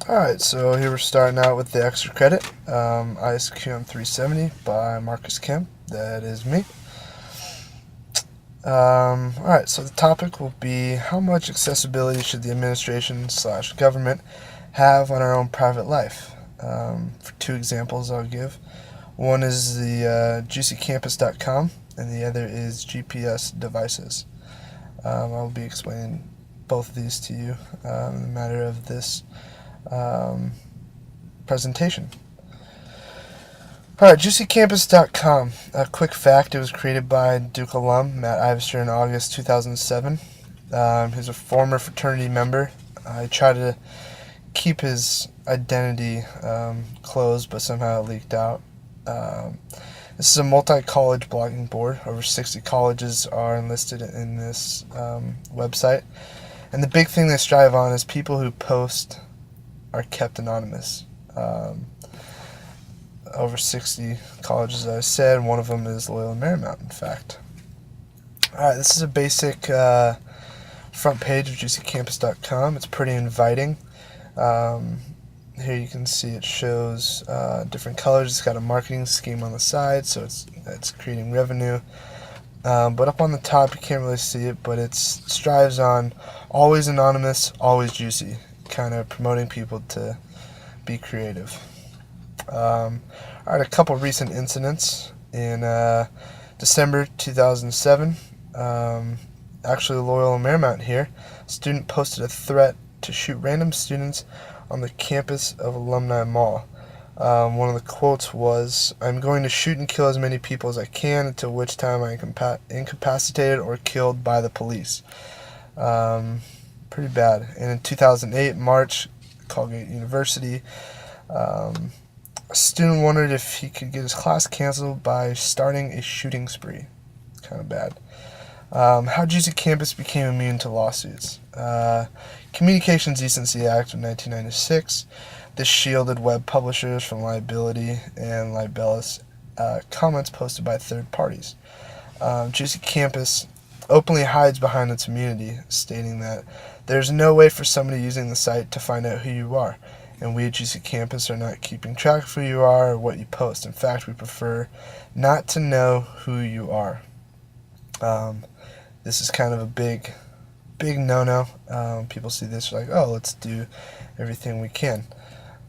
Alright, so here we're starting out with the extra credit, ISQM 370 by Marcus Kemp. That is me. Alright, so the topic will be how much accessibility should the administration/government have on our own private life? For two examples I'll give. One is the juicycampus.com and the other is GPS devices. I'll be explaining both of these to you in the matter of this presentation. Alright, juicycampus.com. A quick fact, it was created by Duke alum Matt Ivester in August 2007. He's a former fraternity member. He tried to keep his identity closed, but somehow it leaked out. This is a multi-college blogging board. Over 60 colleges are enlisted in this website. And the big thing they strive on is people who post are kept anonymous. Over 60 colleges, as I said. One of them is Loyola Marymount, in fact. Alright, this is a basic front page of juicycampus.com. It's pretty inviting. Here you can see it shows different colors. It's got a marketing scheme on the side, so it's creating revenue. But up on the top, you can't really see it, but it strives on always anonymous, always juicy, kind of promoting people to be creative. Alright, a couple recent incidents. In December 2007, actually Loyola Marymount here, a student posted a threat to shoot random students on the campus of Alumni Mall. One of the quotes was, "I'm going to shoot and kill as many people as I can, until which time I am incapacitated or killed by the police." Pretty bad. And in 2008, March, Colgate University, a student wondered if he could get his class canceled by starting a shooting spree. Kind of bad. How Juicy Campus became immune to lawsuits. Communications Decency Act of 1996. This shielded web publishers from liability and libelous comments posted by third parties. Juicy Campus openly hides behind its immunity, stating that there's no way for somebody using the site to find out who you are, and we at Juicy Campus are not keeping track of who you are or what you post. In fact, we prefer not to know who you are. This is kind of a big no-no. People see this like, oh, let's do everything we can.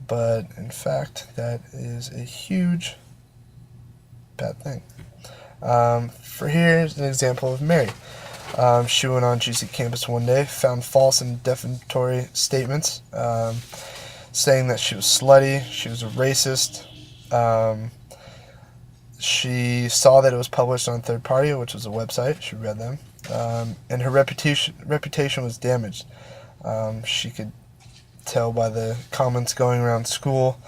But in fact, that is a huge bad thing. For here's an example of Mary. She went on Juicy Campus one day, found false and defamatory statements, saying that she was slutty, she was a racist. She saw that it was published on third party, which was a website. She read them, and her reputation was damaged. She could tell by the comments going around school.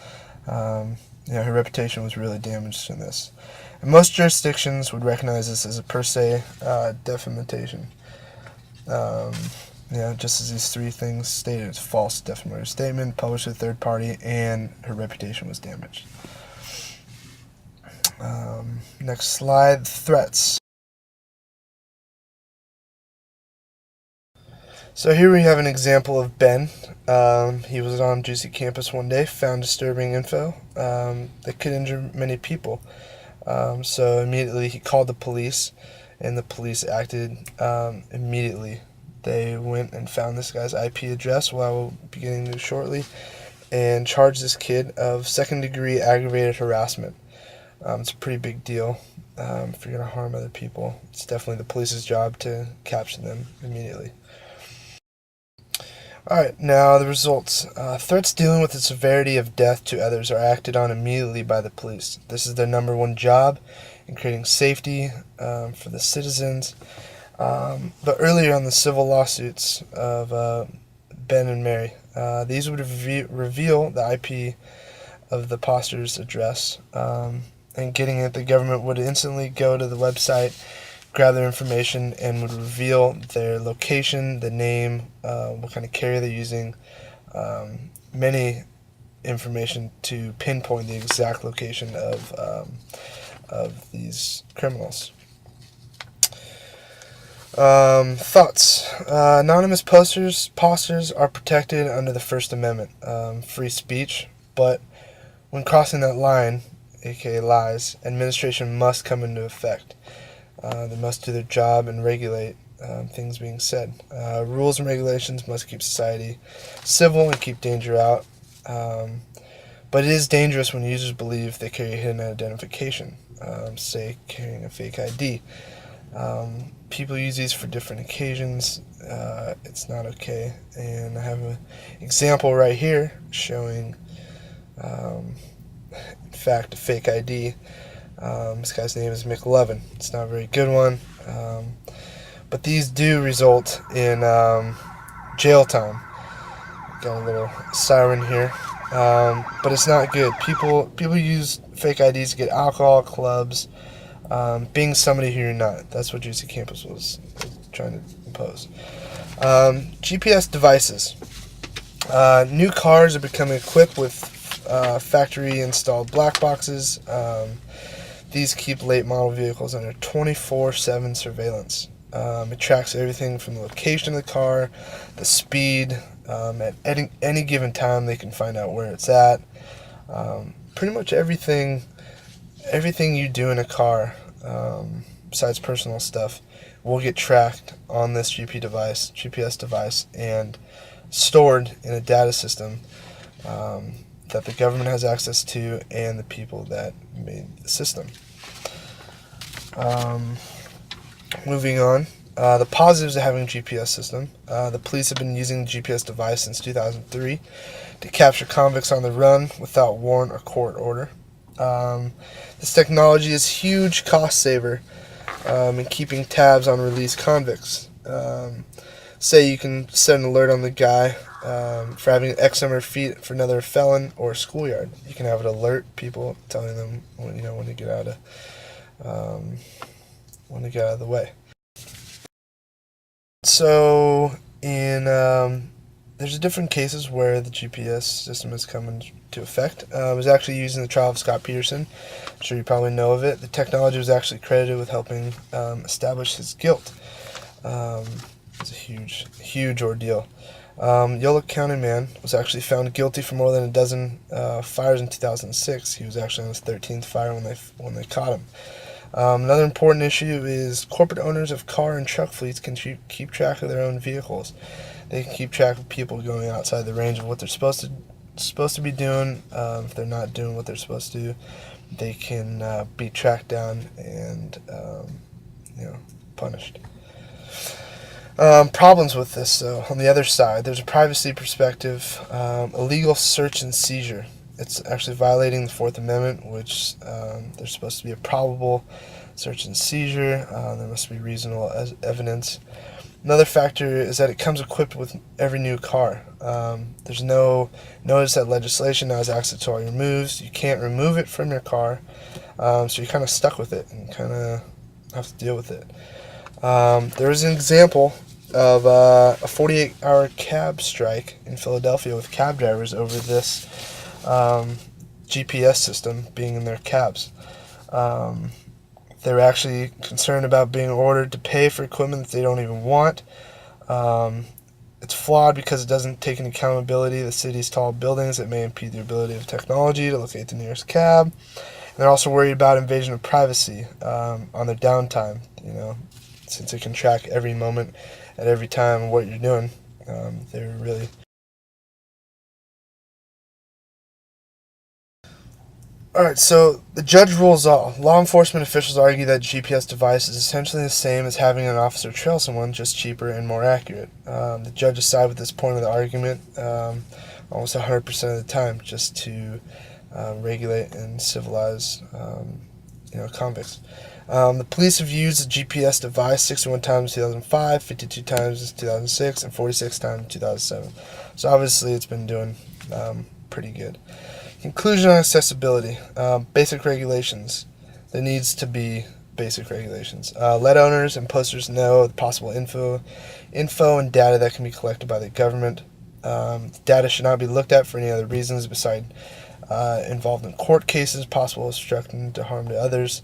Her reputation was really damaged in this. And most jurisdictions would recognize this as a per se defamation. Just as these three things stated, it's false defamatory statement, published to a third party, and her reputation was damaged. Next slide, threats. So here we have an example of Ben. He was on Juicy Campus one day, found disturbing info that could injure many people. So immediately he called the police, and the police acted immediately. They went and found this guy's IP address, what I will be getting to shortly, and charged this kid of second-degree aggravated harassment. It's a pretty big deal. If you're going to harm other people, it's definitely the police's job to capture them immediately. Alright, now the results. Threats dealing with the severity of death to others are acted on immediately by the police. This is their number one job in creating safety for the citizens. But earlier on the civil lawsuits of Ben and Mary, these would reveal the IP of the poster's address, and getting it, the government would instantly go to the website, grab their information, and would reveal their location, the name, what kind of carrier they're using, many information to pinpoint the exact location of these criminals. Thoughts. Anonymous posters are protected under the First Amendment, free speech, but when crossing that line, aka lies, administration must come into effect. They must do their job and regulate things being said. Rules and regulations must keep society civil and keep danger out. But it is dangerous when users believe they carry a hidden identification, say carrying a fake ID. People use these for different occasions. It's not okay. And I have an example right here showing, in fact, a fake ID. This guy's name is McLovin. It's not a very good one. But these do result in jail time. Got a little siren here. But it's not good. People use fake IDs to get alcohol, clubs, being somebody who you're not. That's what Juicy Campus was trying to impose. GPS devices. New cars are becoming equipped with factory-installed black boxes. These keep late model vehicles under 24/7 surveillance. It tracks everything from the location of the car, the speed. At any given time, they can find out where it's at. Pretty much everything you do in a car, besides personal stuff, will get tracked on this GPS device, and stored in a data system that the government has access to and the people that made the system. Moving on. The positives of having a GPS system. The police have been using the GPS device since 2003 to capture convicts on the run without warrant or court order. This technology is a huge cost saver in keeping tabs on released convicts. Say you can set an alert on the guy for having X number of feet for another felon or schoolyard. You can have it alert people, telling them when to get out of the way. So there's different cases where the GPS system has come into effect. It was actually used in the trial of Scott Peterson. I'm sure you probably know of it. The technology was actually credited with helping establish his guilt. It's a huge ordeal. Yolo County man was actually found guilty for more than a dozen fires in 2006. He was actually on his 13th fire when they caught him. Another important issue is corporate owners of car and truck fleets can keep track of their own vehicles. They can keep track of people going outside the range of what they're supposed to be doing. If they're not doing what they're supposed to, they can be tracked down and punished. Problems with this, though. On the other side, there's a privacy perspective. Illegal search and seizure. It's actually violating the Fourth Amendment, which there's supposed to be a probable search and seizure. There must be reasonable evidence. Another factor is that it comes equipped with every new car. There's no notice that legislation now has access to all your moves. You can't remove it from your car, so you're kind of stuck with it and kind of have to deal with it. There was an example of a 48-hour cab strike in Philadelphia with cab drivers over this GPS system being in their cabs. They're actually concerned about being ordered to pay for equipment that they don't even want. It's flawed because it doesn't take into accountability the city's tall buildings that may impede the ability of technology to locate the nearest cab. And they're also worried about invasion of privacy on their downtime. Since it can track every moment at every time what you're doing. They're really... Alright, so the judge rules all. Law enforcement officials argue that GPS device is essentially the same as having an officer trail someone, just cheaper and more accurate. The judges side with this point of the argument almost 100% of the time, just to regulate and civilize convicts. The police have used the GPS device 61 times in 2005, 52 times in 2006, and 46 times in 2007. So obviously it's been doing pretty good. Conclusion on accessibility. Basic regulations. There needs to be basic regulations. Let owners and posters know the possible info and data that can be collected by the government. Data should not be looked at for any other reasons besides involved in court cases, possible obstruction to harm to others.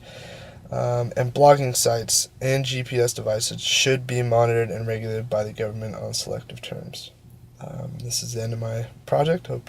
And blogging sites and GPS devices should be monitored and regulated by the government on selective terms. This is the end of my project. Hope